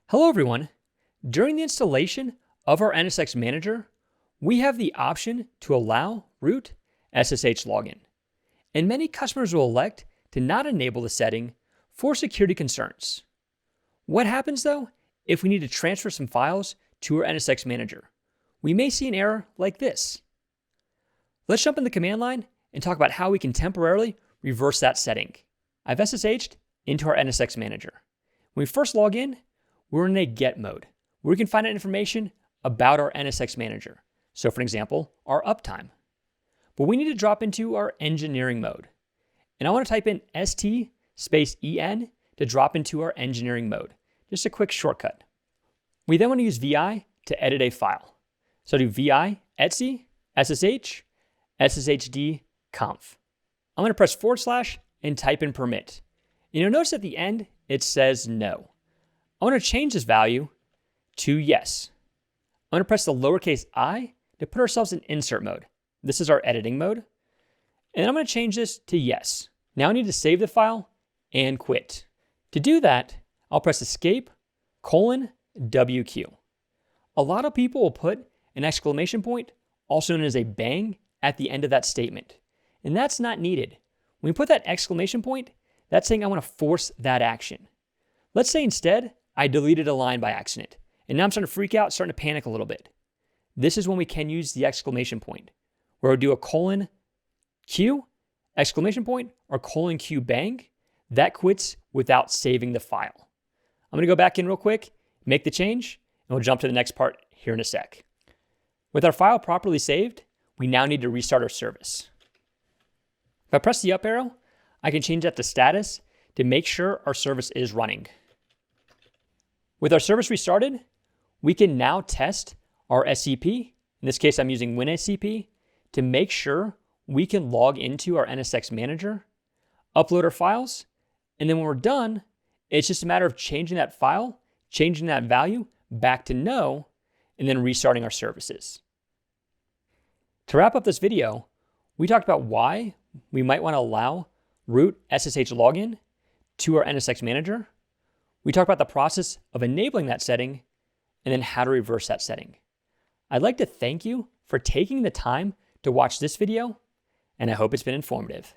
Hello everyone. During the installation of our NSX Manager, we have the option to allow root SSH login. And many customers will elect to not enable the setting for security concerns. What happens though if we need to transfer some files to our NSX Manager? We may see an error like this. Let's jump in the command line and talk about how we can temporarily reverse that setting. I've SSH'd into our NSX Manager. When we first log in, we're in a get mode, where we can find out information about our NSX Manager. So for example, our uptime. But we need to drop into our engineering mode. And I want to type in ST space EN to drop into our engineering mode. Just a quick shortcut. We then want to use VI to edit a file. So do VI etc SSH SSHD conf. I'm going to press / and type in permit. And you'll notice at the end, it says no. I want to change this value to yes. I'm going to press the lowercase I to put ourselves in insert mode. This is our editing mode. And I'm going to change this to yes. Now I need to save the file and quit. To do that, I'll press escape :WQ. A lot of people will put an exclamation point, also known as a bang, at the end of that statement. And that's not needed. When we put that exclamation point, that's saying I want to force that action. Let's say instead, I deleted a line by accident, and now I'm starting to freak out, starting to panic a little bit. This is when we can use the exclamation point, where we'll do a :Q, exclamation point, or :Q bang. That quits without saving the file. I'm gonna go back in real quick, make the change, and we'll jump to the next part here in a sec. With our file properly saved, we now need to restart our service. If I press the up arrow, I can change that to status to make sure our service is running. With our service restarted, we can now test our SCP. In this case, I'm using WinSCP to make sure we can log into our NSX Manager, upload our files, and then when we're done, it's just a matter of changing that file, changing that value back to no, and then restarting our services. To wrap up this video, we talked about why we might want to allow root SSH login to our NSX Manager. We talked about the process of enabling that setting and then how to reverse that setting. I'd like to thank you for taking the time to watch this video, and I hope it's been informative.